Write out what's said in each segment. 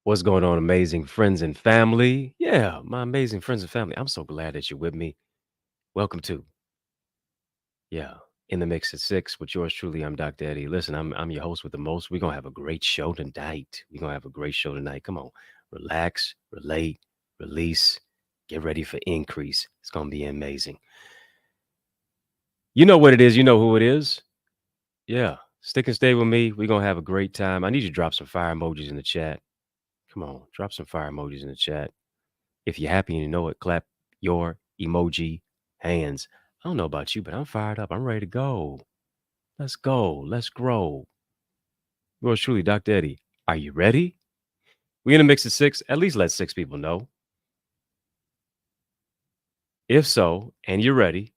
What's going on, amazing friends and family? Yeah, my amazing friends and family. I'm so glad that you're with me. Welcome to, yeah, In the Mix at 6 with yours truly. I'm Dr. Eddie. Listen, I'm your host with the most. We're gonna have a great show tonight. We're gonna have a great show tonight. Come on, relax, relate, release, get ready for increase. It's gonna be amazing. You know what it is, you know who it is. Yeah. Stick and stay with me. We're gonna have a great time. I need you to drop some fire emojis in the chat. Come on, drop some fire emojis in the chat. If you're happy and you know it, clap your emoji hands. I don't know about you, but I'm fired up. I'm ready to go. Let's go. Let's grow. Yours truly, Dr. Eddie. Are you ready? We in a mix of 6. At least let 6 people know. If so, and you're ready,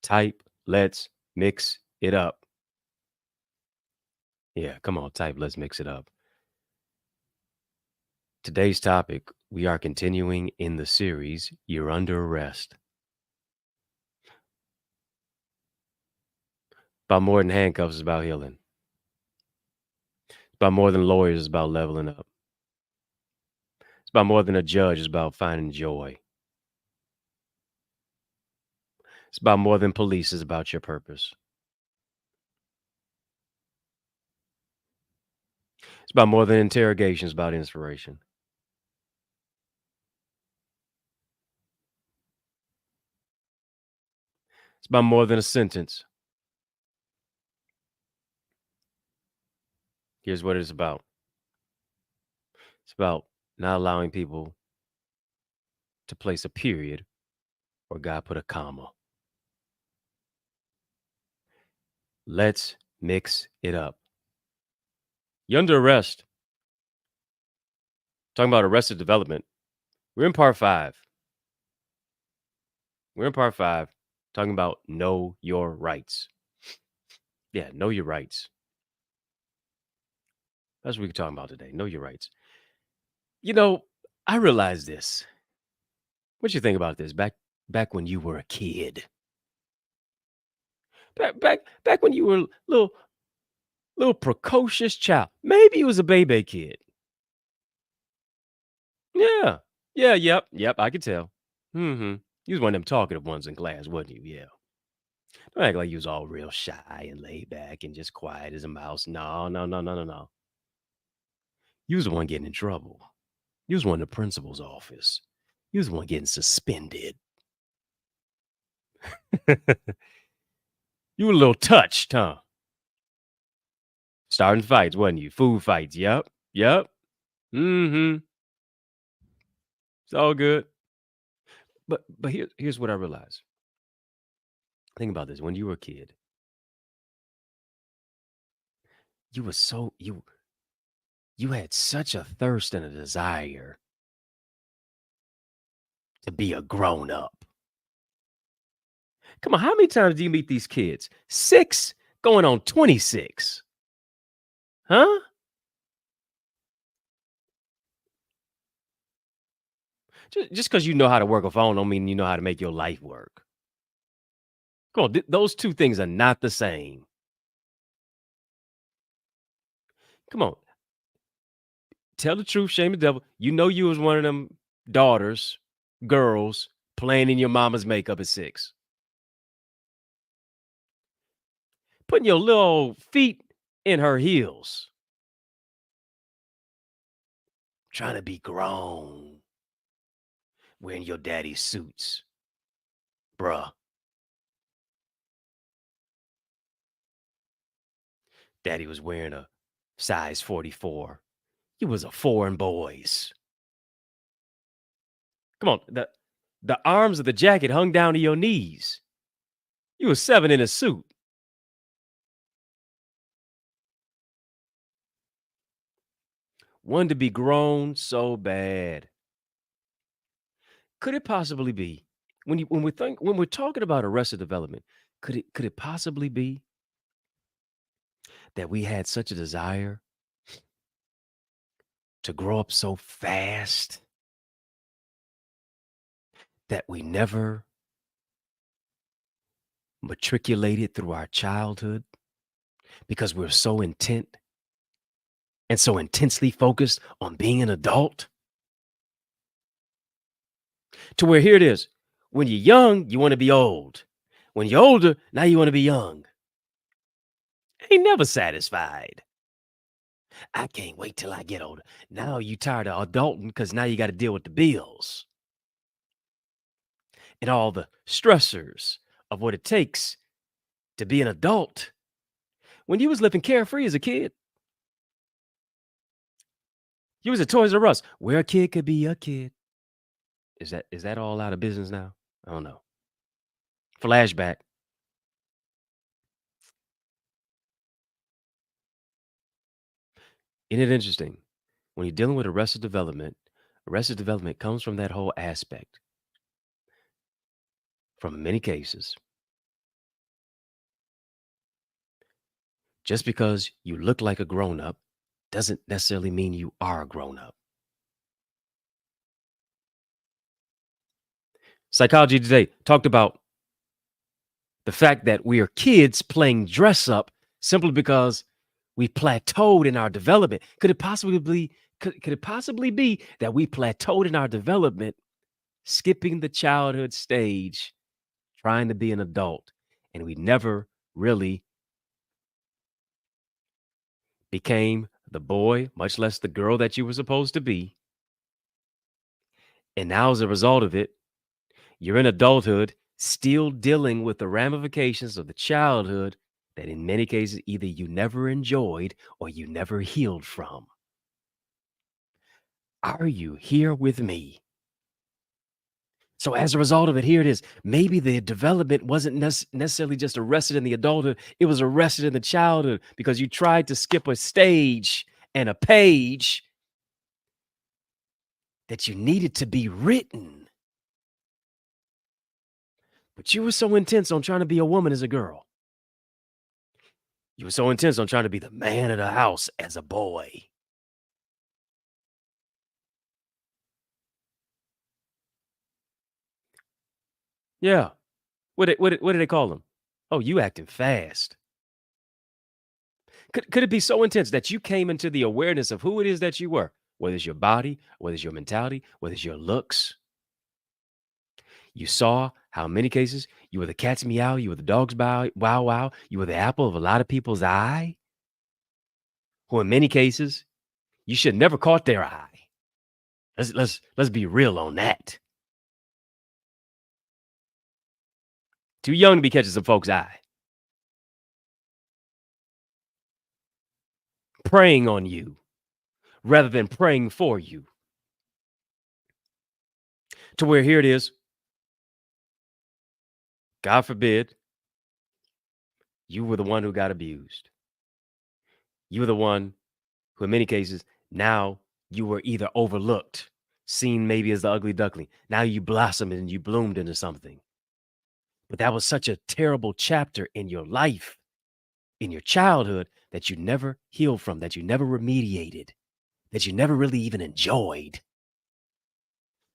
type let's mix it up. Yeah, come on, type let's mix it up. Today's topic, we are continuing in the series, You're Under Arrest. About more than handcuffs, is about healing. It's about more than lawyers, it's about leveling up. It's about more than a judge, it's about finding joy. It's about more than police, it's about your purpose. It's about more than interrogation, it's about inspiration. It's about more than a sentence. Here's what it's about. It's about not allowing people to place a period where God put a comma. Let's mix it up. You're under arrest. Talking about arrested development. We're in part 5. We're in part 5 talking about know your rights. Yeah, know your rights. That's what we're talking about today. Know your rights. You know, I realized this. What you think about this? Back when you were a kid. Back when you were a little precocious child. Maybe you was a baby kid. Yeah. Yeah, yep, I could tell. Mm-hmm. You was one of them talkative ones in class, wasn't you? Yeah. Don't act like you was all real shy and laid back and just quiet as a mouse. No, no, no, no, no, no. You was the one getting in trouble. You was one in the principal's office. You was the one getting suspended. You were a little touched, huh? Starting fights, wasn't you? Food fights. Yep. Mhm. It's all good. But here's what I realized. Think about this. When you were a kid, you were so you had such a thirst and a desire to be a grown up. Come on, how many times do you meet these kids? 6 going on 26. Huh? Just because you know how to work a phone don't mean you know how to make your life work. Come on, those 2 things are not the same. Come on, tell the truth, shame the devil. You know you was one of them daughters, girls, playing in your mama's makeup at 6. Putting your little feet in her heels, trying to be grown, wearing your daddy's suits. Bruh, daddy was wearing a size 44. You was a 4 in boys. Come on, the arms of the jacket hung down to your knees. You was 7 in a suit. Wanted to be grown so bad. Could it possibly be when we're talking about arrested development, could it possibly be that we had such a desire to grow up so fast that we never matriculated through our childhood because we're so intent and so intensely focused on being an adult? To where here it is. When you're young, you want to be old. When you're older, now you want to be young. Ain't never satisfied. I can't wait till I get older. Now you tired of adulting because now you got to deal with the bills and all the stressors of what it takes to be an adult. When you was living carefree as a kid, you was at Toys R Us, where a kid could be a kid. Is that all out of business now? I don't know. Flashback. Isn't it interesting? When you're dealing with arrested development comes from that whole aspect. From many cases, just because you look like a grown up doesn't necessarily mean you are a grown up. Psychology Today talked about the fact that we are kids playing dress up simply because we plateaued in our development. Could it possibly be that we plateaued in our development, skipping the childhood stage, trying to be an adult, and we never really became the boy, much less the girl that you were supposed to be. And now, as a result of it, you're in adulthood, still dealing with the ramifications of the childhood that in many cases either you never enjoyed or you never healed from. Are you here with me? So, as a result of it, here it is. Maybe the development wasn't necessarily just arrested in the adulthood, it was arrested in the childhood because you tried to skip a stage and a page that you needed to be written. But you were so intense on trying to be a woman as a girl. You were so intense on trying to be the man of the house as a boy. Yeah. What did they call them? Oh, you acting fast. Could it be so intense that you came into the awareness of who it is that you were? Whether it's your body, whether it's your mentality, whether it's your looks. You saw how in many cases you were the cat's meow, you were the dog's wow wow, you were the apple of a lot of people's eye, who in many cases you should never caught their eye. Let's be real on that. Too young to be catching some folks' eye, preying on you, rather than praying for you. To where here it is, God forbid, you were the one who got abused. You were the one who, in many cases, now you were either overlooked, seen maybe as the ugly duckling. Now you blossomed and you bloomed into something. But that was such a terrible chapter in your life, in your childhood, that you never healed from, that you never remediated, that you never really even enjoyed.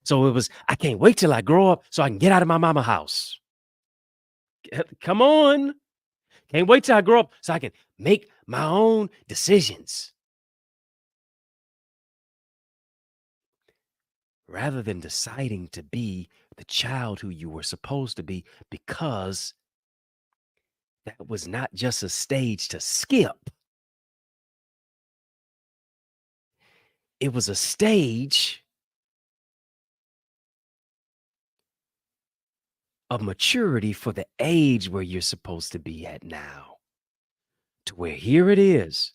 So it was, I can't wait till I grow up so I can get out of my mama house. Come on. Can't wait till I grow up so I can make my own decisions. Rather than deciding to be the child who you were supposed to be, because that was not just a stage to skip. It was a stage of maturity for the age where you're supposed to be at now. To where here it is.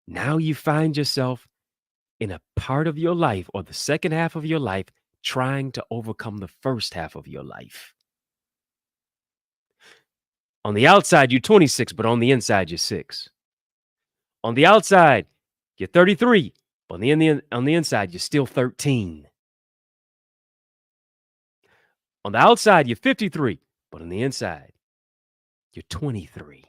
Now you find yourself in a part of your life or the second half of your life trying to overcome the first half of your life. On the outside, you're 26, but on the inside, you're 6. On the outside, you're 33, but on the inside, you're still 13. On the outside, you're 53, but on the inside, you're 23.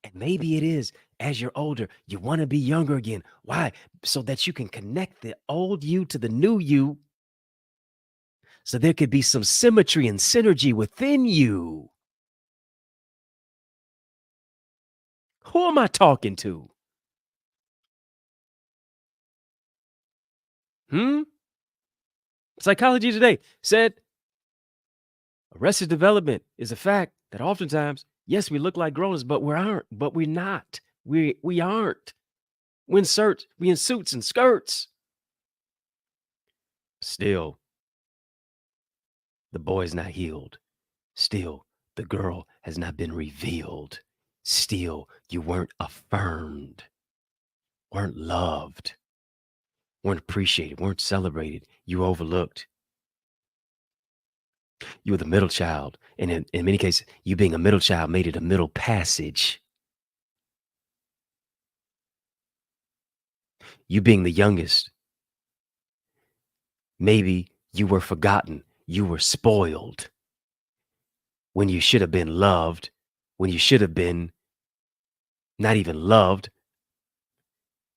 And maybe it is, as you're older, you want to be younger again. Why? So that you can connect the old you to the new you. So there could be some symmetry and synergy within you. Who am I talking to? Psychology Today said arrested development is a fact that oftentimes, yes, we look like grown-ups, but we're not. We aren't. We in suits and skirts. Still, the boy's not healed. Still, the girl has not been revealed. Still, you weren't affirmed, weren't loved, weren't appreciated, weren't celebrated. You were overlooked. You were the middle child. And in many cases, you being a middle child made it a middle passage. You being the youngest, maybe you were forgotten. You were spoiled when you should have been loved, when you should have been not even loved,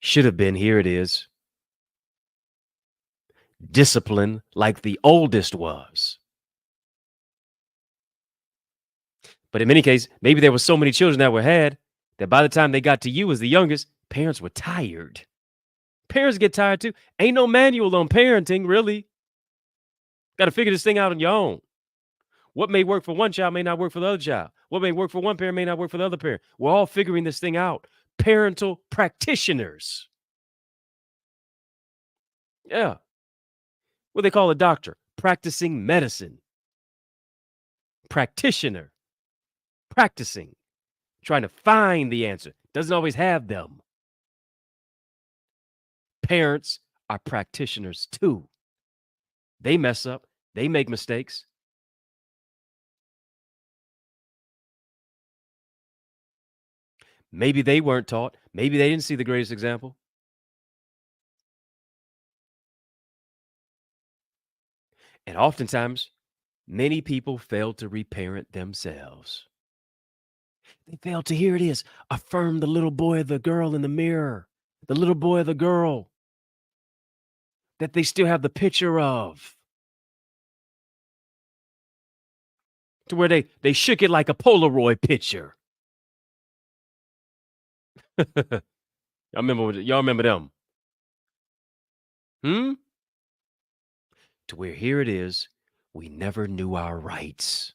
should have been, here it is, disciplined like the oldest was. But in many cases, maybe there were so many children that were had that by the time they got to you as the youngest, parents were tired. Parents get tired too. Ain't no manual on parenting, really. Got to figure this thing out on your own. What may work for one child may not work for the other child. What may work for one parent may not work for the other parent. We're all figuring this thing out. Parental practitioners. Yeah. What they call a doctor, practicing medicine. Practitioner, practicing, trying to find the answer. Doesn't always have them. Parents are practitioners too. They mess up. They make mistakes. Maybe they weren't taught. Maybe they didn't see the greatest example. And oftentimes, many people fail to reparent themselves. They fail to, here it is, affirm the little boy or the girl in the mirror, the little boy or the girl that they still have the picture of. To where they shook it like a Polaroid picture. Y'all remember them? To where here it is, we never knew our rights.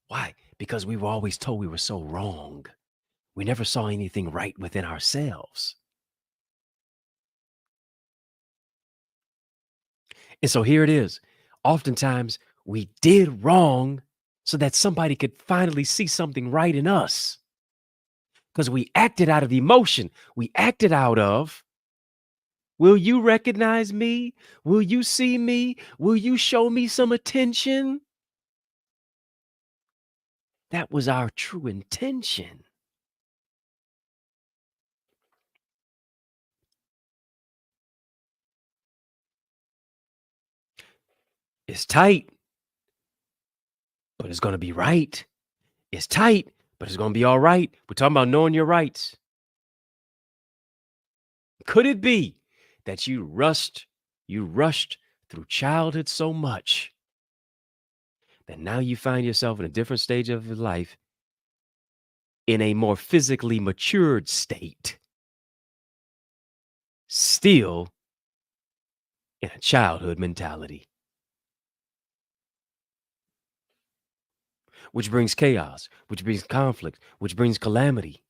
Why? Because we were always told we were so wrong. We never saw anything right within ourselves. And so here it is. Oftentimes we did wrong so that somebody could finally see something right in us. because we acted out of emotion. We acted out of, will you recognize me? Will you see me? Will you show me some attention? That was our true intention. It's tight, but it's going to be right. It's tight, but it's going to be all right. We're talking about knowing your rights. Could it be that you rushed through childhood so much that now you find yourself in a different stage of your life in a more physically matured state, still in a childhood mentality, which brings chaos, which brings conflict, which brings calamity.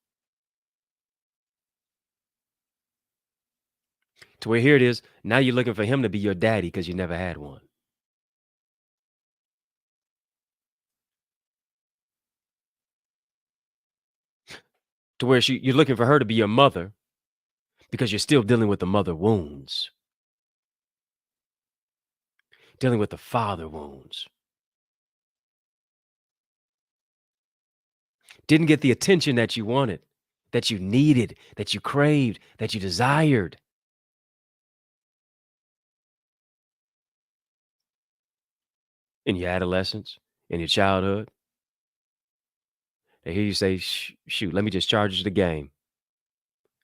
To where here it is, now you're looking for him to be your daddy because you never had one. To where you're looking for her to be your mother because you're still dealing with the mother wounds, dealing with the father wounds. Didn't get the attention that you wanted, that you needed, that you craved, that you desired. In your adolescence, in your childhood. They hear you say, Shoot, let me just charge you the game.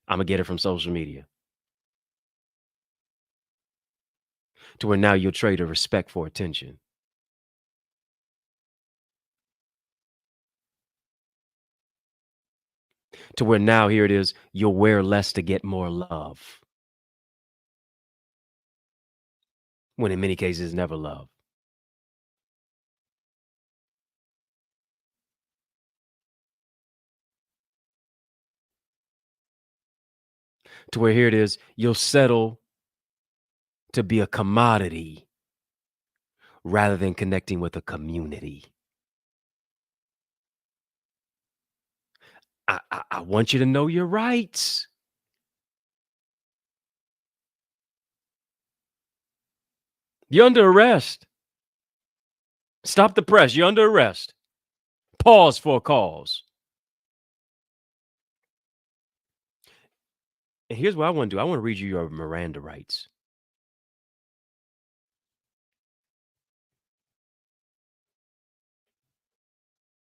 I'm going to get it from social media." To where now you'll trade a respect for attention. To where now, here it is, you'll wear less to get more love, when in many cases, never love. To where here it is, you'll settle to be a commodity rather than connecting with a community. I want you to know your rights. You're under arrest. Stop the press. You're under arrest. Pause for a cause. And here's what I want to do. I want to read you your Miranda rights.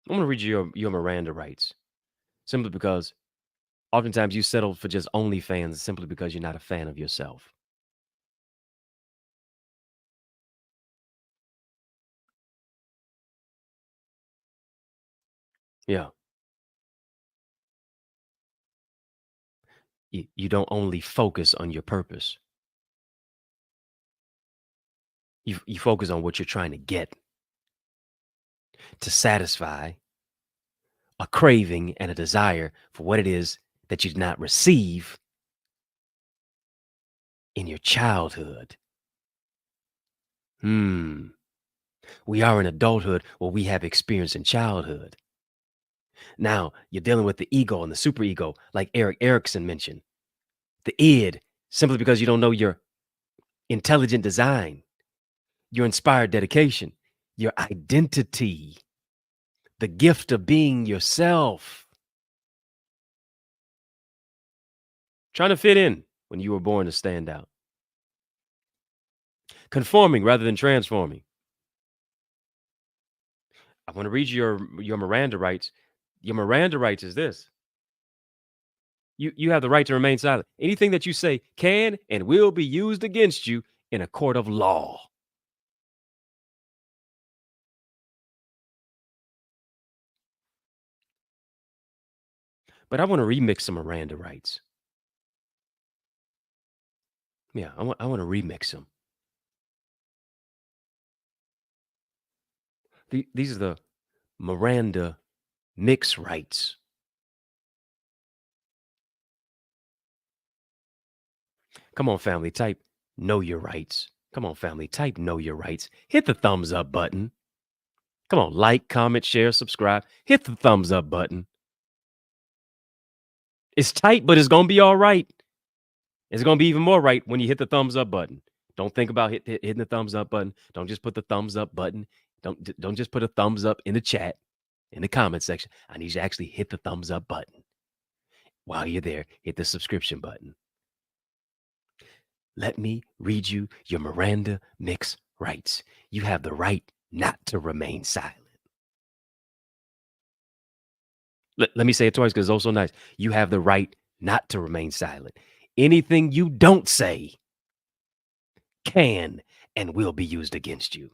I'm going to read you your Miranda rights simply because oftentimes you settle for just OnlyFans simply because you're not a fan of yourself. Yeah. You don't only focus on your purpose, you focus on what you're trying to get to satisfy a craving and a desire for what it is that you did not receive in your childhood. Hmm. We are in adulthood where we have experience in childhood. Now you're dealing with the ego and the superego, like Eric Erickson mentioned. The id, simply because you don't know your intelligent design, your inspired dedication, your identity, the gift of being yourself, trying to fit in when you were born to stand out, conforming rather than transforming. I want to read your Miranda rights. Your Miranda rights is this. You have the right to remain silent. Anything that you say can and will be used against you in a court of law. But I want to remix some Miranda rights. Yeah, I want to remix them. These are the Miranda mix rights. Come on, family, type know your rights. Come on, family, type know your rights. Hit the thumbs up button. Come on, like, comment, share, subscribe. Hit the thumbs up button. It's tight, but it's gonna be all right. It's gonna be even more right when you hit the thumbs up button. Don't think about hitting the thumbs up button. Don't just put the thumbs up button. Don't just put a thumbs up in the chat, in the comment section. I need you to actually hit the thumbs up button. While you're there, hit the subscription button. Let me read you your Miranda Mix rights. You have the right not to remain silent. Let me say it twice because it's also nice. You have the right not to remain silent. Anything you don't say can and will be used against you.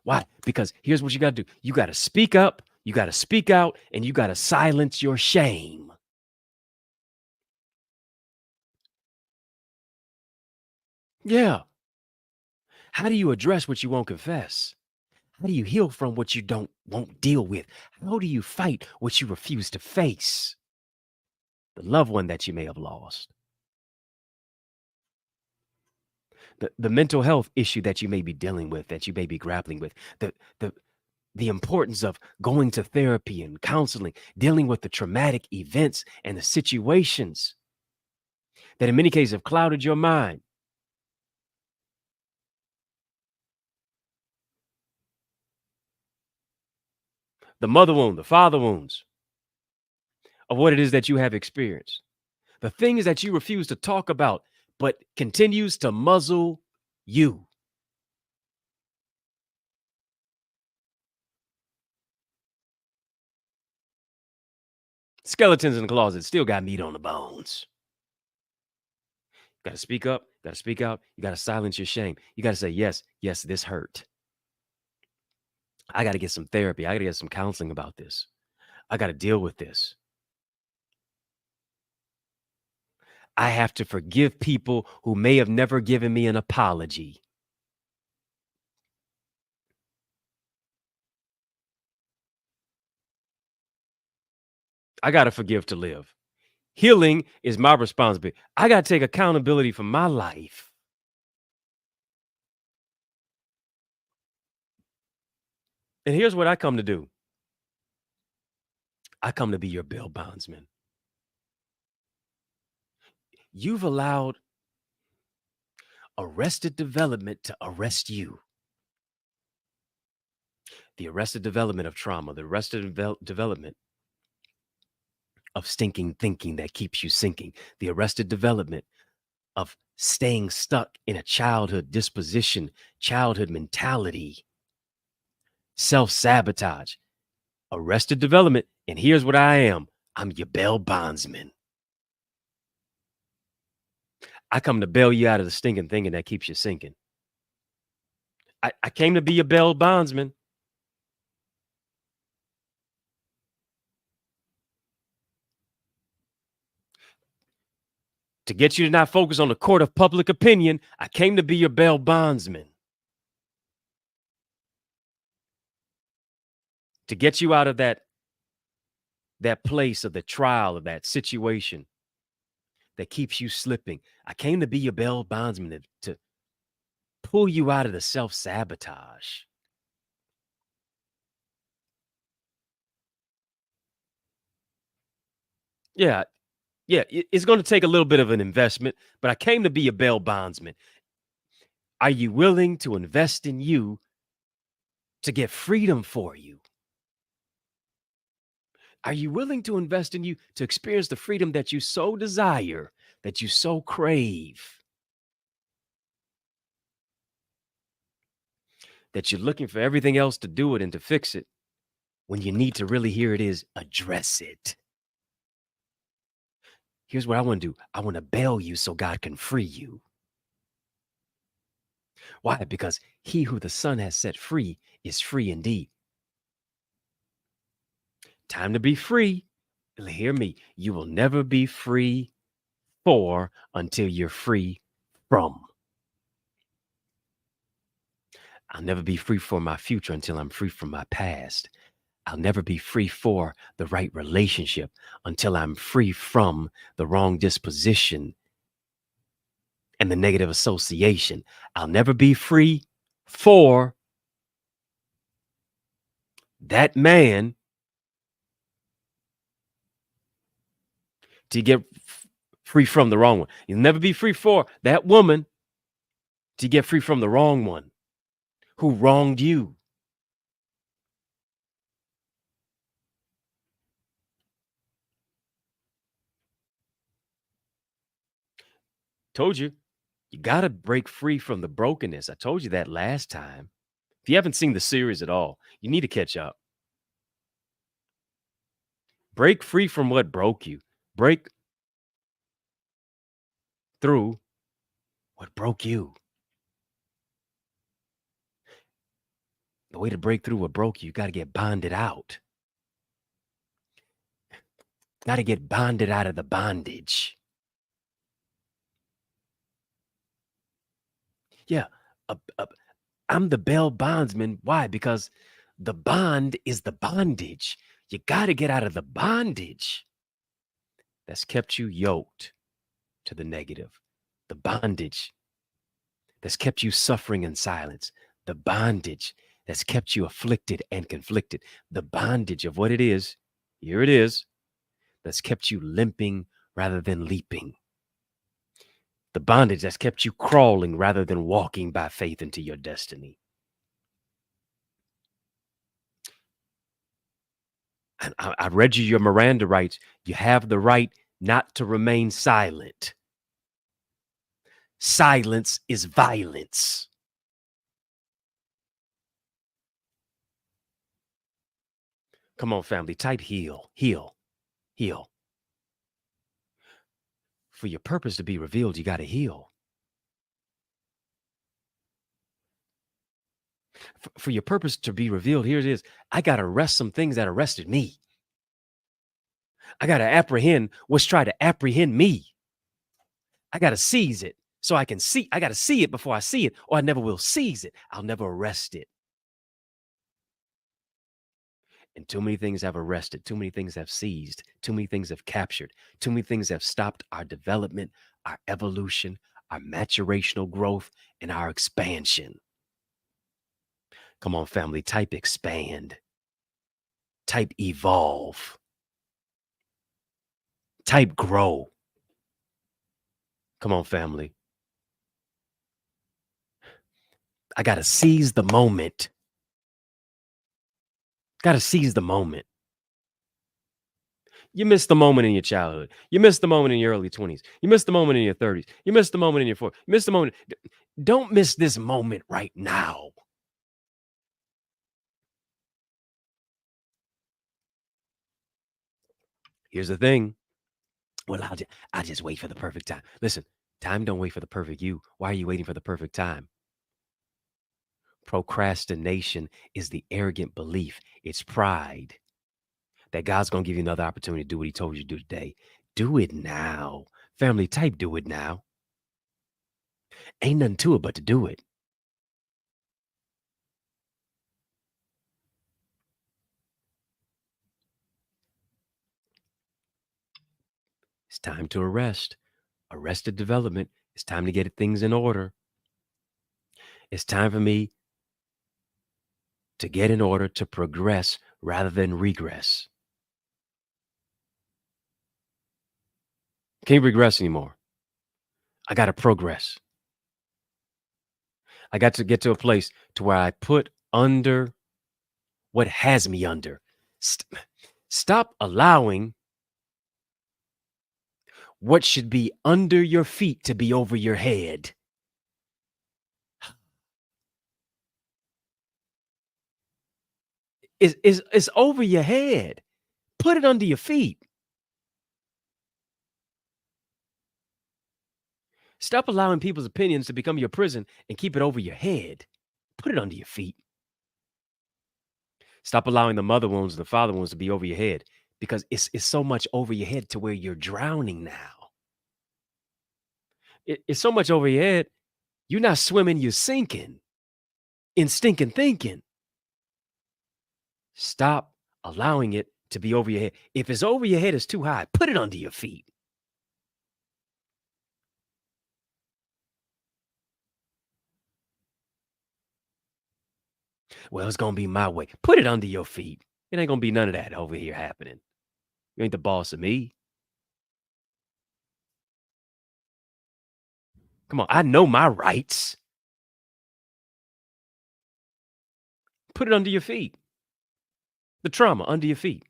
Why? Because here's what you got to do. You got to speak up, you got to speak out, and you got to silence your shame. Yeah. How do you address what you won't confess? How do you heal from what you won't deal with? How do you fight what you refuse to face? The loved one that you may have lost. The mental health issue that you may be dealing with, that you may be grappling with, the importance of going to therapy and counseling, dealing with the traumatic events and the situations that in many cases have clouded your mind. The mother wound, the father wounds of what it is that you have experienced. The things that you refuse to talk about, but continues to muzzle you. Skeletons in the closet still got meat on the bones. Got to speak up, got to speak out. You got to silence your shame. You got to say, yes, yes, this hurt. I got to get some therapy. I got to get some counseling about this. I got to deal with this. I have to forgive people who may have never given me an apology. I got to forgive to live. Healing is my responsibility. I got to take accountability for my life. And here's what I come to do. I come to be your bail bondsman. You've allowed arrested development to arrest you. The arrested development of trauma, the arrested development of stinking thinking that keeps you sinking, the arrested development of staying stuck in a childhood disposition, childhood mentality, self-sabotage, arrested development. And here's what I am. I'm your bail bondsman. I come to bail you out of the stinking thinking that keeps you sinking. I came to be your bail bondsman. To get you to not focus on the court of public opinion, I came to be your bail bondsman. To get you out of that place of the trial of that situation that keeps you slipping. I came to be your bail bondsman to pull you out of the self-sabotage. Yeah, it's going to take a little bit of an investment, but I came to be a bail bondsman. Are you willing to invest in you to get freedom for you? Are you willing to invest in you to experience the freedom that you so desire, that you so crave, that you're looking for everything else to do it and to fix it when you need to really hear it is address it? Here's what I want to do. I want to bail you so God can free you. Why? Because he who the Son has set free is free indeed. Time to be free. Hear me. You will never be free for until you're free from. I'll never be free for my future until I'm free from my past. I'll never be free for the right relationship until I'm free from the wrong disposition and the negative association. I'll never be free for that man till you get free from the wrong one. You'll never be free for that woman till you get free from the wrong one who wronged you. Told you, you got to break free from the brokenness. I told you that last time. If you haven't seen the series at all, you need to catch up. Break free from what broke you. Break through what broke you. The way to break through what broke you, you got to get bonded out. Got to get bonded out of the bondage. Yeah, uh, uh, I'm the bail bondsman. Why? Because the bond is the bondage. You got to get out of the bondage that's kept you yoked to the negative, the bondage that's kept you suffering in silence, the bondage that's kept you afflicted and conflicted, the bondage of what it is. Here it is, that's kept you limping rather than leaping. The bondage that's kept you crawling rather than walking by faith into your destiny. And I read you your Miranda rights. You have the right not to remain silent. Silence is violence. Come on, family. Type heal, heal, heal. For your purpose to be revealed, you got to heal. For your purpose to be revealed, here it is. I got to arrest some things that arrested me. I got to apprehend what's trying to apprehend me. I got to seize it so I can see. I got to see it before I see it, or I never will seize it. I'll never arrest it. And too many things have arrested, too many things have seized, too many things have captured, too many things have stopped our development, our evolution, our maturational growth, and our expansion. Come on, family, type expand, type evolve, type grow. Come on, family. I got to seize the moment. Got to seize the moment. You missed the moment in your childhood. You missed the moment in your early 20s. You missed the moment in your 30s. You missed the moment in your 40s. You missed the moment. Don't miss this moment right now. Here's the thing. Well, I'll just wait for the perfect time. Listen, time don't wait for the perfect you. Why are you waiting for the perfect time? Procrastination is the arrogant belief. It's pride that God's going to give you another opportunity to do what he told you to do today. Do it now. Family, type do it now. Ain't nothing to it but to do it. It's time to arrest. Arrested development. It's time to get things in order. It's time for me to get in order to progress rather than regress. Can't regress anymore. I got to progress. I got to get to a place to where I put under what has me under. Stop allowing what should be under your feet to be over your head. It's over your head. Put it under your feet. Stop allowing people's opinions to become your prison and keep it over your head. Put it under your feet. Stop allowing the mother wounds and the father wounds to be over your head because it's so much over your head to where you're drowning now. It's so much over your head. You're not swimming, you're sinking in stinking thinking. Stop allowing it to be over your head. If it's over your head, it's too high. Put it under your feet. Well, it's going to be my way. Put it under your feet. It ain't going to be none of that over here happening. You ain't the boss of me. Come on, I know my rights. Put it under your feet. The trauma under your feet.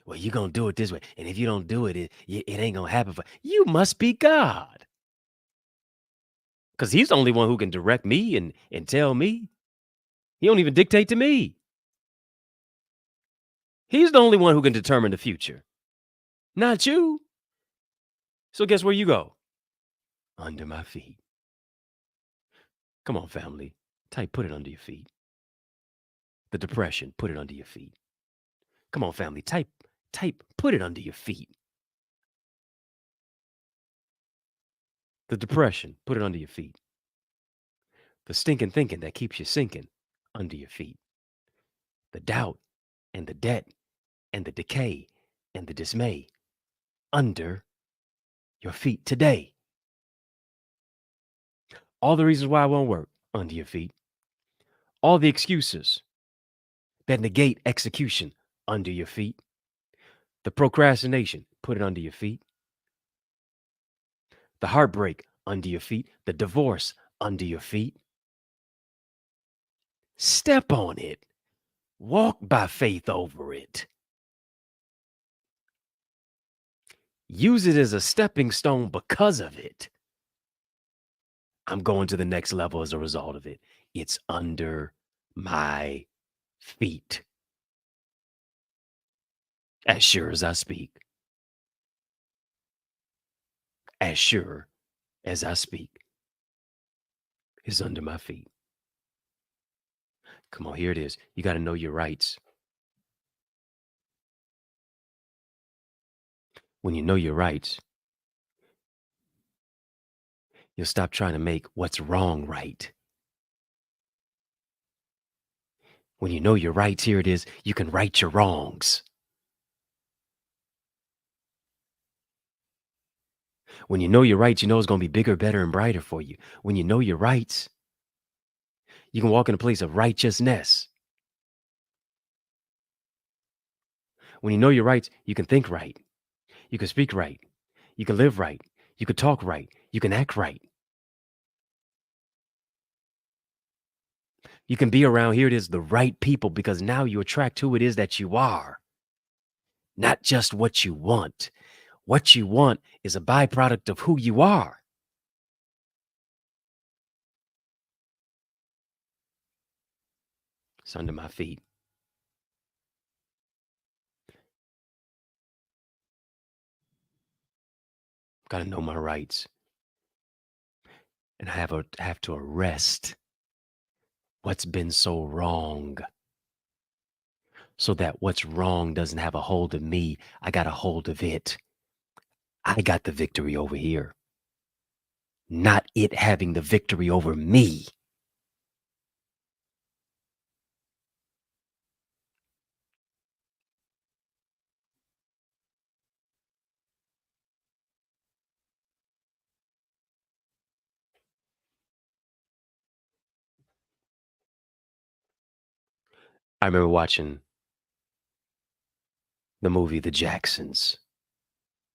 Well, you're going to do it this way. And if you don't do it, it ain't going to happen for you. Must be God. Because he's the only one who can direct me and tell me. He don't even dictate to me. He's the only one who can determine the future, not you. So guess where you go? Under my feet. Come on, family. Type, put it under your feet. The depression, put it under your feet. Come on, family. Type, put it under your feet. The depression, put it under your feet. The stinking thinking that keeps you sinking, under your feet. The doubt and the debt and the decay and the dismay, under your feet today. All the reasons why it won't work, under your feet. All the excuses that negate execution, under your feet. The procrastination, put it under your feet. The heartbreak, under your feet. The divorce, under your feet. Step on it. Walk by faith over it. Use it as a stepping stone because of it. I'm going to the next level as a result of it. It's under my feet. As sure as I speak. As sure as I speak. It's under my feet. Come on, here it is. You got to know your rights. When you know your rights, you'll stop trying to make what's wrong right. When you know your rights, here it is, you can right your wrongs. When you know your rights, you know it's going to be bigger, better, and brighter for you. When you know your rights, you can walk in a place of righteousness. When you know your rights, you can think right. You can speak right. You can live right. You can talk right. You can act right. You can be around, here it is, the right people, because now you attract who it is that you are, not just what you want. What you want is a byproduct of who you are. It's under my feet. Got to know my rights. And I have to arrest what's been so wrong, so that what's wrong doesn't have a hold of me. I got a hold of it. I got the victory over here, not it having the victory over me. I remember watching the movie The Jacksons,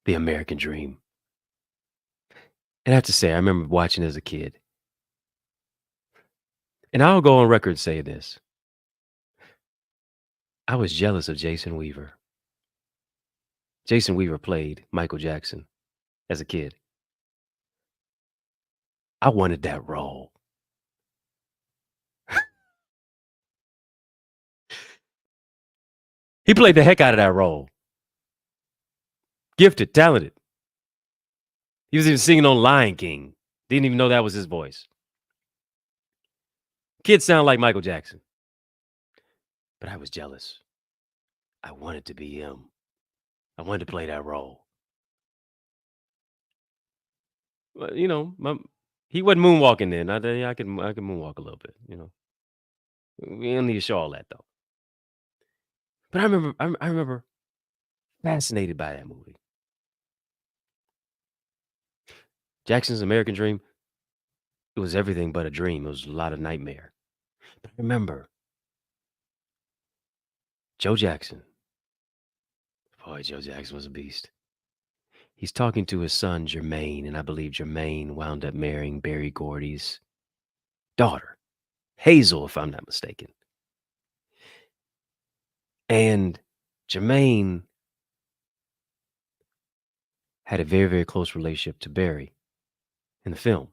The American Dream. And I have to say, I remember watching as a kid. And I'll go on record saying this. I was jealous of Jason Weaver. Jason Weaver played Michael Jackson as a kid. I wanted that role. He played the heck out of that role. Gifted, talented. He was even singing on Lion King. Didn't even know that was his voice. Kids sound like Michael Jackson. But I was jealous. I wanted to be him. I wanted to play that role. Well, you know, he wasn't moonwalking then. I could moonwalk a little bit, you know. We don't need to show all that though. But I remember fascinated by that movie. Jackson's American Dream, it was everything but a dream. It was a lot of nightmare. But I remember Joe Jackson Boy, Joe Jackson was a beast. He's talking to his son, Jermaine, and I believe Jermaine wound up marrying Barry Gordy's daughter, Hazel, if I'm not mistaken. And Jermaine had a very, very close relationship to Barry in the film.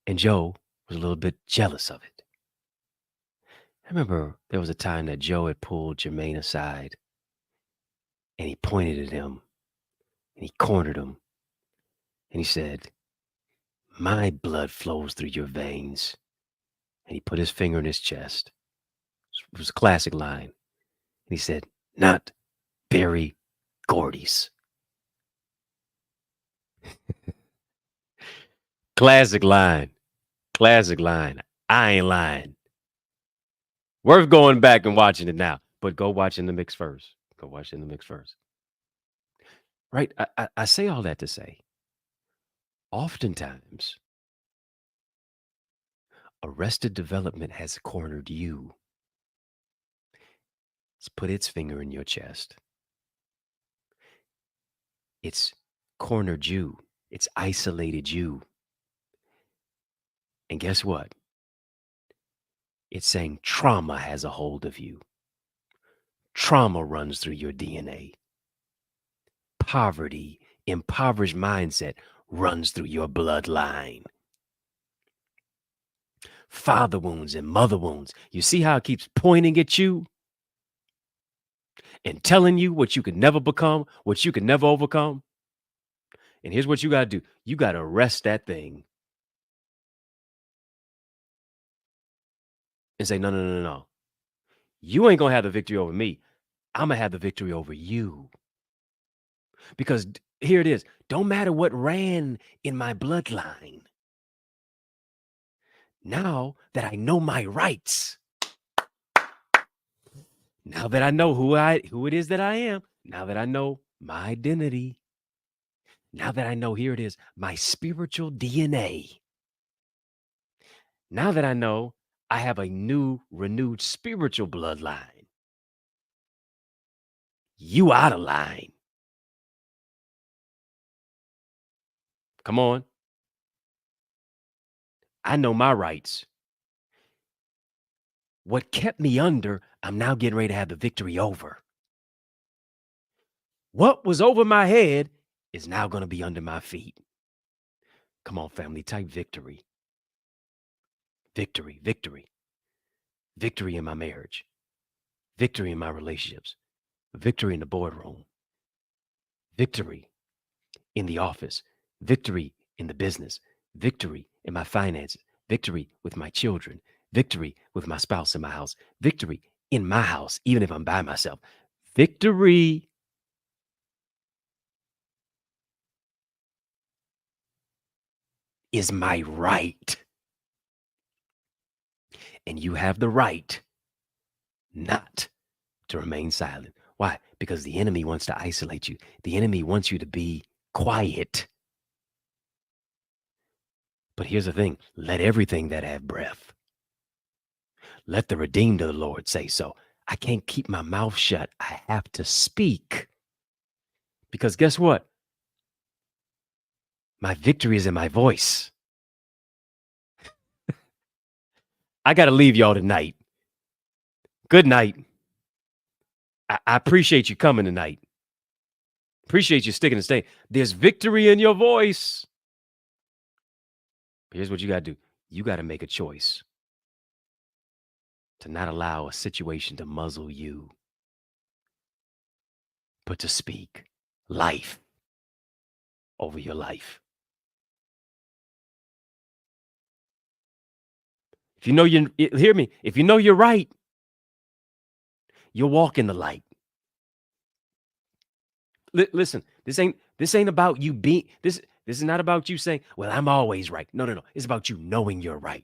And Joe was a little bit jealous of it. I remember there was a time that Joe had pulled Jermaine aside and he pointed at him and he cornered him and he said, "My blood flows through your veins." And he put his finger in his chest. It was a classic line. And he said, "Not Barry Gordy's." Classic line. Classic line. I ain't lying. Worth going back and watching it now, but go watch In the Mix first. Go watch In the Mix first. Right? I say all that to say, oftentimes, Arrested Development has cornered you. It's put its finger in your chest. It's cornered you. It's isolated you. And guess what? It's saying trauma has a hold of you. Trauma runs through your DNA. Poverty, impoverished mindset runs through your bloodline. Father wounds and mother wounds. You see how it keeps pointing at you and telling you what you could never become, what you could never overcome? And here's what you got to do. You got to arrest that thing and say, no, no, no, no. You ain't going to have the victory over me. I'm going to have the victory over you. Because here it is. Don't matter what ran in my bloodline. Now that I know my rights, now that I know who it is that I am, now that I know my identity, now that I know, here it is, my spiritual DNA, now that I know I have a new, renewed spiritual bloodline, you out of line. Come on. I know my rights. What kept me under, I'm now getting ready to have the victory over. What was over my head is now going to be under my feet. Come on, family, type victory. Victory, victory. Victory in my marriage. Victory in my relationships. Victory in the boardroom. Victory in the office. Victory in the business. Victory in my finances. Victory with my children. Victory with my spouse in my house. Victory in my house, even if I'm by myself. Victory is my right. And you have the right not to remain silent. Why? Because the enemy wants to isolate you. The enemy wants you to be quiet. But here's the thing. Let everything that have breath. Let the redeemed of the Lord say so. I can't keep my mouth shut. I have to speak. Because guess what? My victory is in my voice. I got to leave y'all tonight. Good night. I appreciate you coming tonight. Appreciate you sticking and staying. There's victory in your voice. Here's what you got to do. You got to make a choice to not allow a situation to muzzle you, but to speak life over your life. If you know hear me, if you know you're right, you'll walk in the light. Listen, this ain't about you being this is not about you saying, well, I'm always right. No, no, no. It's about you knowing you're right.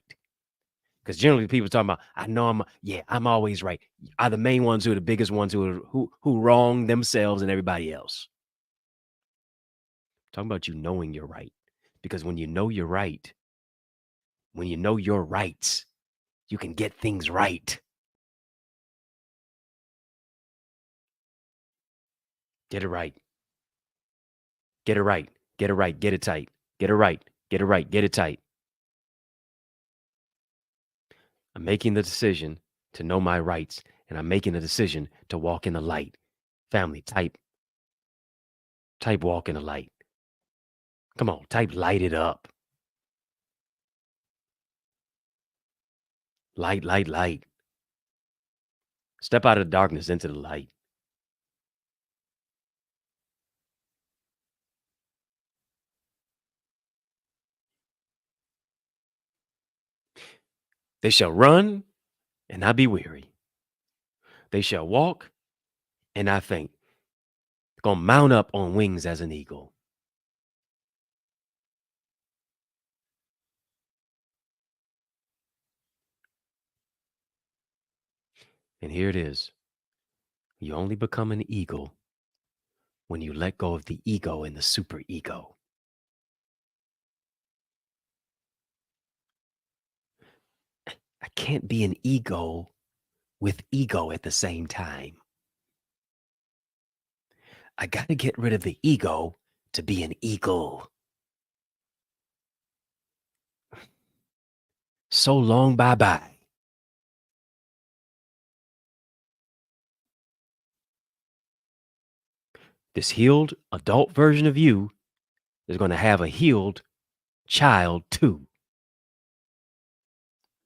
Because generally people talking about, I know I'm always right. Are the main ones who are the biggest ones who wrong themselves and everybody else. I'm talking about you knowing you're right. Because when you know you're right, when you know your rights, you can get things right. Get it right. Get it right. Get it right. Get it tight. Get it right. Get it right. Get it tight. I'm making the decision to know my rights, and I'm making the decision to walk in the light. Family, type walk in the light. Come on, type light it up. Light, light, light. Step out of the darkness into the light. They shall run and not be weary. They shall walk and not faint. They're going to mount up on wings as an eagle. And here it is. You only become an eagle when you let go of the ego and the super ego. I can't be an ego with ego at the same time. I got to get rid of the ego to be an eagle. So long, bye-bye. This healed adult version of you is going to have a healed child too.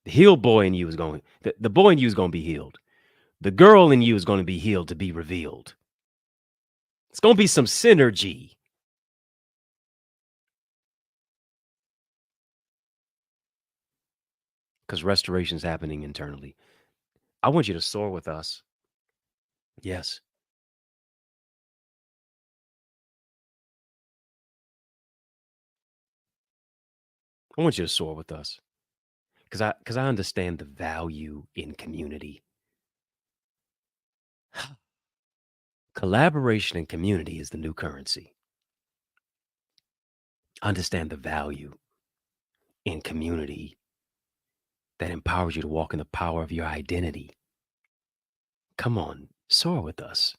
The healed boy in you is going, the boy in you is going to be healed. The girl in you is going to be healed to be revealed. It's going to be some synergy. Because restoration is happening internally. I want you to soar with us. Yes. I want you to soar with us. Because I understand the value in community. Collaboration and community is the new currency. Understand the value in community that empowers you to walk in the power of your identity. Come on, soar with us.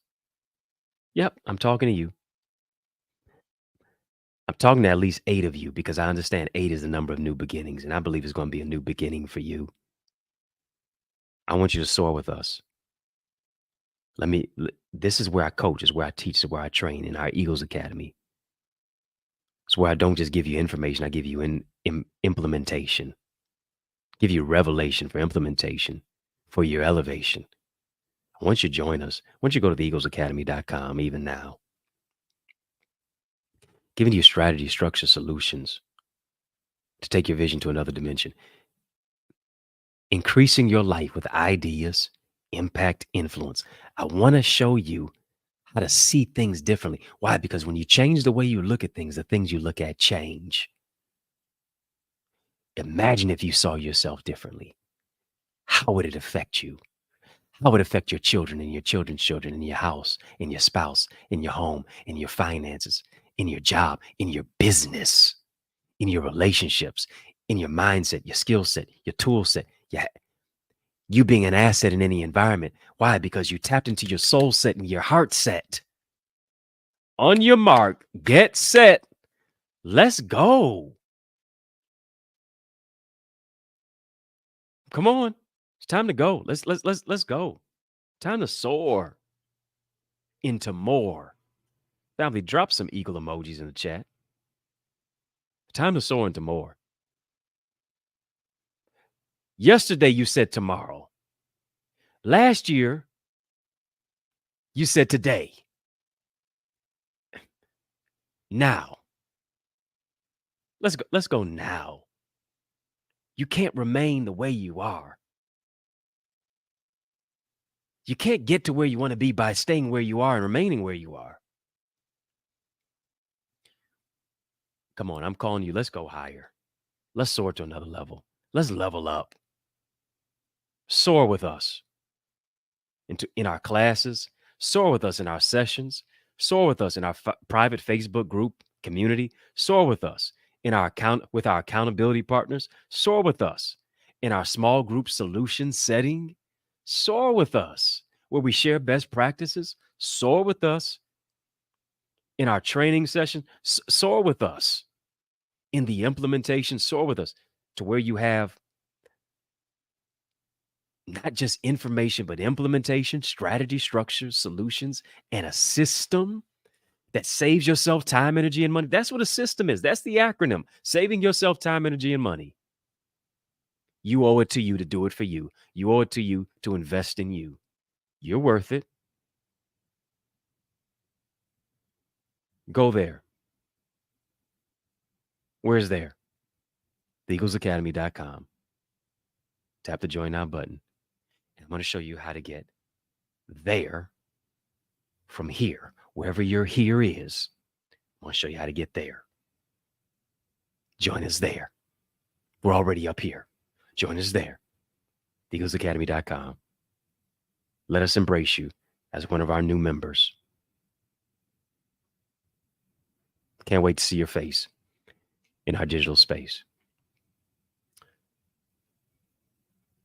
Yep, I'm talking to you. I'm talking to at least 8 of you because I understand 8 is the number of new beginnings, and I believe it's going to be a new beginning for you. I want you to soar with us. This is where I coach, is where I teach, is where I train in our Eagles Academy. It's where I don't just give you information, I give you implementation, give you revelation for implementation, for your elevation. I want you to join us. I want you to go to theeaglesacademy.com even now. Giving you strategy, structure, solutions to take your vision to another dimension. Increasing your life with ideas, impact, influence. I want to show you how to see things differently. Why? Because when you change the way you look at things, the things you look at change. Imagine if you saw yourself differently. How would it affect you? How would it affect your children and your children's children, in your house, in your spouse, in your home, in your finances, in your job, in your business, in your relationships, in your mindset, your skill set, your tool set, you being an asset in any environment. Why? Because you tapped into your soul set and your heart set. On your mark, get set. Let's go. Come on. It's time to go. Let's go. Time to soar into more. Family, drop some eagle emojis in the chat. Time to soar into more. Yesterday, you said tomorrow. Last year, you said today. Now. Let's go now. You can't remain the way you are. You can't get to where you want to be by staying where you are and remaining where you are. Come on, I'm calling you. Let's go higher. Let's soar to another level. Let's level up. Soar with us in our classes. Soar with us in our sessions. Soar with us in our private Facebook group community. Soar with us in our with our accountability partners. Soar with us in our small group solution setting. Soar with us where we share best practices. Soar with us in our training session, soar with us. In the implementation, soar with us to where you have not just information, but implementation, strategy, structures, solutions, and a system that saves yourself time, energy, and money. That's what a system is. That's the acronym, saving yourself time, energy, and money. You owe it to you to do it for you. You owe it to you to invest in you. You're worth it. Go there. Where's there? TheEaglesAcademy.com. Tap the join now button. And I'm going to show you how to get there from here, wherever your here is. I want to show you how to get there. Join us there. We're already up here. Join us there. TheEaglesAcademy.com. Let us embrace you as one of our new members. Can't wait to see your face in our digital space.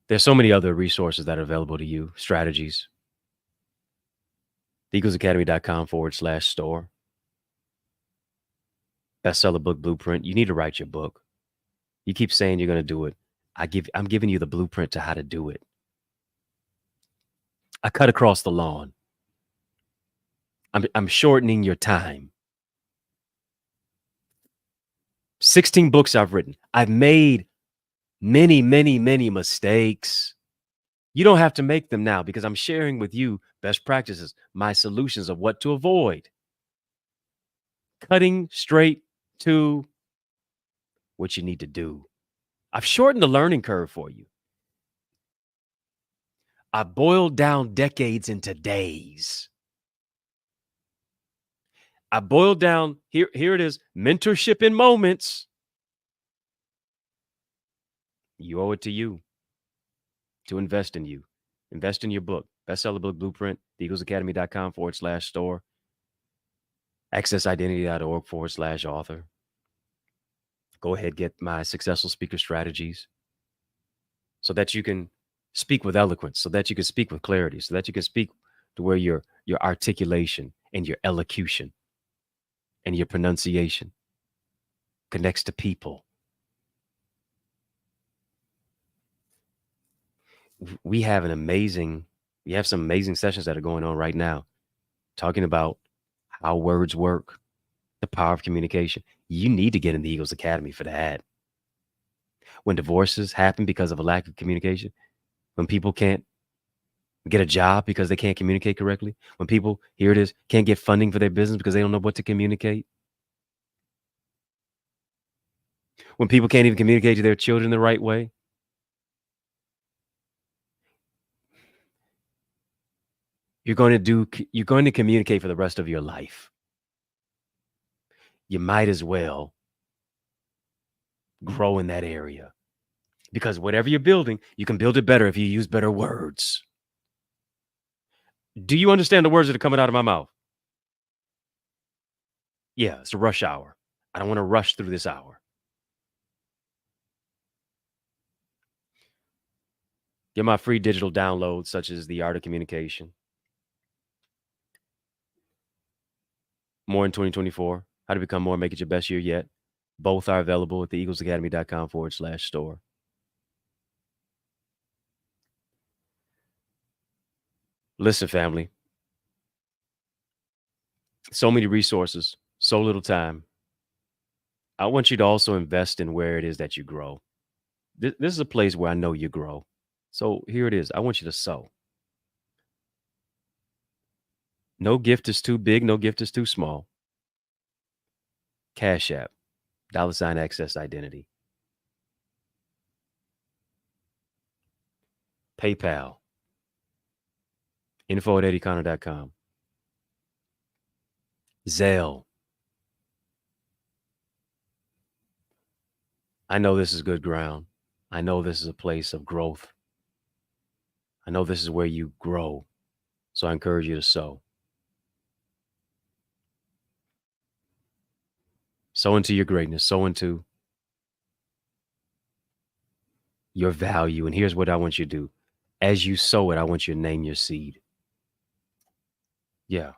There's so many other resources that are available to you, strategies. TheEaglesAcademy.com/store. Bestseller book blueprint. You need to write your book. You keep saying you're going to do it. I'm giving you the blueprint to how to do it. I cut across the lawn. I'm shortening your time. 16 books I've written. I've made many, many, many mistakes. You don't have to make them now because I'm sharing with you best practices, my solutions of what to avoid. Cutting straight to what you need to do. I've shortened the learning curve for you. I boiled down decades into days. I boiled down, here it is, mentorship in moments. You owe it to you to invest in you. Invest in your book. Bestseller book blueprint, TheEaglesAcademy.com/store. accessidentity.org/author. Go ahead, get my successful speaker strategies so that you can speak with eloquence, so that you can speak with clarity, so that you can speak to where your articulation and your elocution and your pronunciation connects to people. We have some amazing sessions that are going on right now talking about how words work, the power of communication. You need to get in the Eagles Academy for that. When divorces happen because of a lack of communication, when people can't get a job because they can't communicate correctly, when people, here it is, can't get funding for their business because they don't know what to communicate, when people can't even communicate to their children the right way, you're going to communicate for the rest of your life. You might as well grow in that area, because whatever you're building, you can build it better if you use better words. Do you understand the words that are coming out of my mouth? Yeah, it's a rush hour. I don't want to rush through this hour. Get my free digital downloads, such as The Art of Communication. More in 2024. How to become more, make it your best year yet. Both are available at TheEaglesAcademy.com/store. Listen, family. So many resources, so little time. I want you to also invest in where it is that you grow. This is a place where I know you grow. So here it is. I want you to sow. No gift is too big. No gift is too small. Cash App, $access identity. PayPal, info@EddieConnor.com. Zelle. I know this is good ground. I know this is a place of growth. I know this is where you grow. So I encourage you to sow. Sow into your greatness. Sow into your value. And here's what I want you to do. As you sow it, I want you to name your seed. Yeah.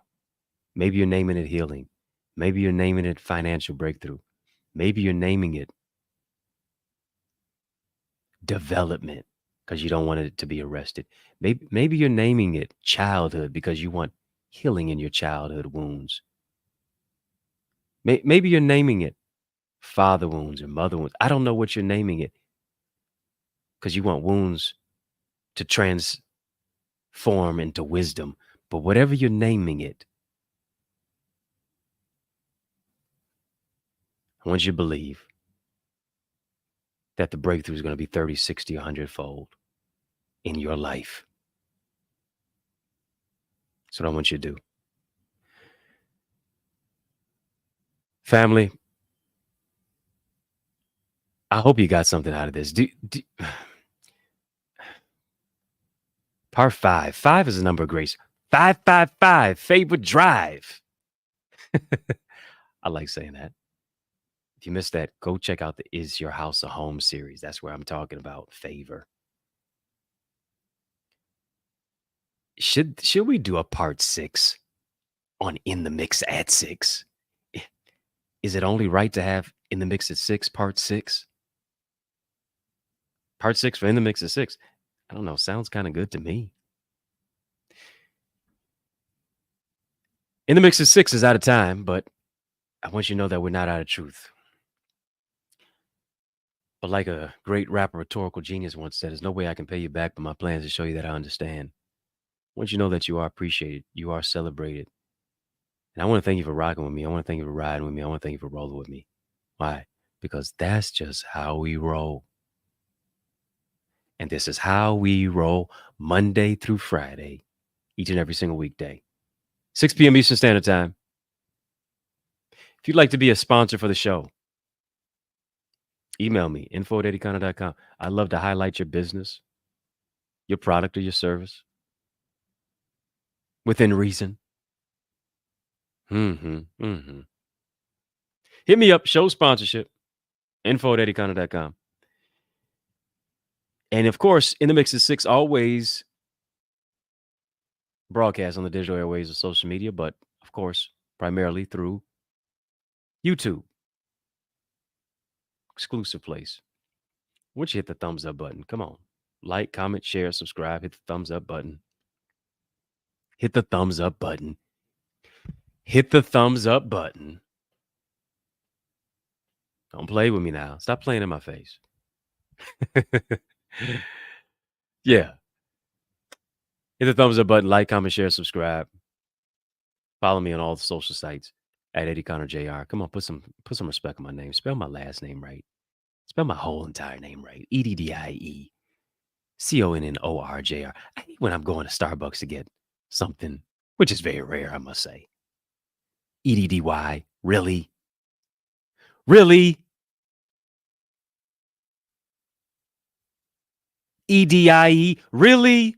Maybe you're naming it healing. Maybe you're naming it financial breakthrough. Maybe you're naming it development because you don't want it to be arrested. Maybe you're naming it childhood because you want healing in your childhood wounds. Maybe you're naming it father wounds or mother wounds. I don't know what you're naming it because you want wounds to transform into wisdom. But whatever you're naming it, I want you to believe that the breakthrough is going to be 30, 60, 100 fold in your life. That's what I want you to do. Family, I hope you got something out of this. Part 5. 5 is a number of grace. 555, favorite drive. I like saying that. If you missed that, go check out the Is Your House a Home series. That's where I'm talking about favor. Should we do a part 6 on In the Mix at 6? Is it only right to have In the Mix at 6, part 6? Part 6 for In the Mix at 6. I don't know. Sounds kind of good to me. In the Mix at 6 is out of time, but I want you to know that we're not out of truth. But like a great rapper, rhetorical genius once said, there's no way I can pay you back, but my plan is to show you that I understand. I want you to know that you are appreciated. You are celebrated. And I want to thank you for rocking with me. I want to thank you for riding with me. I want to thank you for rolling with me. Why? Because that's just how we roll. And this is how we roll Monday through Friday, each and every single weekday. 6 p.m. Eastern Standard Time. If you'd like to be a sponsor for the show, email me, info@EddieConnor.com. I'd love to highlight your business, your product, or your service within reason. Hit me up, show sponsorship, info@EddieConnor.com. And of course, In the Mix is 6 always broadcast on the digital airways of social media, but of course, primarily through YouTube. Exclusive place. Once you hit the thumbs up button, come on. Like, comment, share, subscribe, hit the thumbs up button. Hit the thumbs up button. Hit the thumbs up button. Don't play with me now. Stop playing in my face. Yeah. Hit the thumbs up button, like, comment, share, subscribe. Follow me on all the social sites at EddieConnorJr. Come on, put some respect on my name. Spell my last name right. Spell my whole entire name right. EddieConnorJr. I hate when I'm going to Starbucks to get something, which is very rare, I must say. EDDY. Really? Really? EDIE. Really?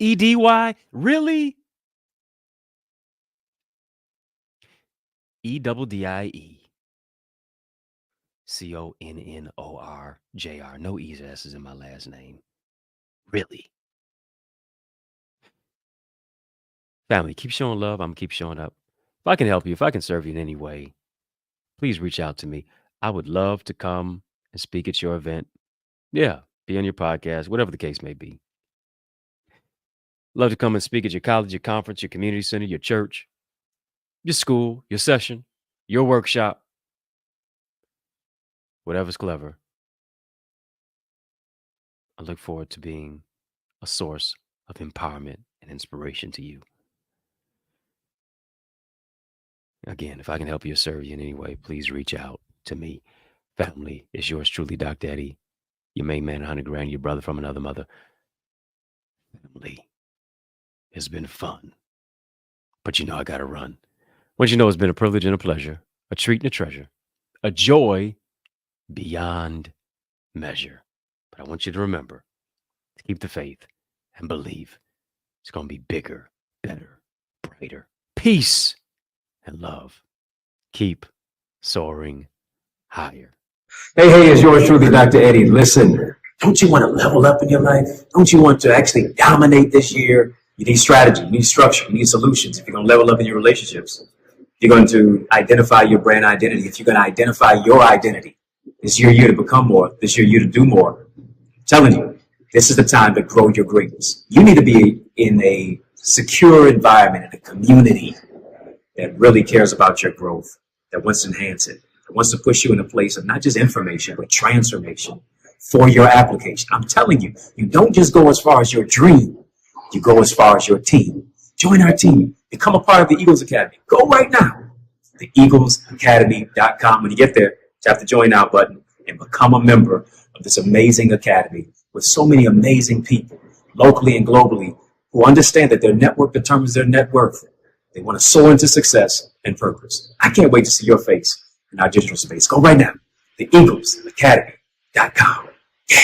EDY. Really? EDDIE. CONNORJR. No E's or S's in my last name. Really? Family, keep showing love. I'm going to keep showing up. If I can help you, if I can serve you in any way, please reach out to me. I would love to come and speak at your event. Yeah, be on your podcast, whatever the case may be. Love to come and speak at your college, your conference, your community center, your church, your school, your session, your workshop, whatever's clever. I look forward to being a source of empowerment and inspiration to you. Again, if I can help you or serve you in any way, please reach out to me. Family, it's yours truly, Dr. Eddie, your main man, 100 grand, your brother from another mother. Family, it's been fun, but you know I gotta run. Once you know, it's been a privilege and a pleasure, a treat and a treasure, a joy beyond measure. But I want you to remember to keep the faith and believe it's going to be bigger, better, brighter. Peace and love. Keep soaring higher. Hey, it's yours truly, Dr. Eddie. Listen, don't you want to level up in your life? Don't you want to actually dominate this year? You need strategy, you need structure, you need solutions if you're going to level up in your relationships. You're going to identify your brand identity. If you're going to identify your identity, this is your year to become more. This is your year to do more. I'm telling you, this is the time to grow your greatness. You need to be in a secure environment, in a community that really cares about your growth, that wants to enhance it, that wants to push you in a place of not just information, but transformation for your application. I'm telling you, you don't just go as far as your dream, you go as far as your team. Join our team. Become a part of the Eagles Academy. Go right now, theeaglesacademy.com. When you get there, tap the join now button and become a member of this amazing academy with so many amazing people, locally and globally, who understand that their network determines their net worth. They want to soar into success and purpose. I can't wait to see your face in our digital space. Go right now, theeaglesacademy.com. Yeah.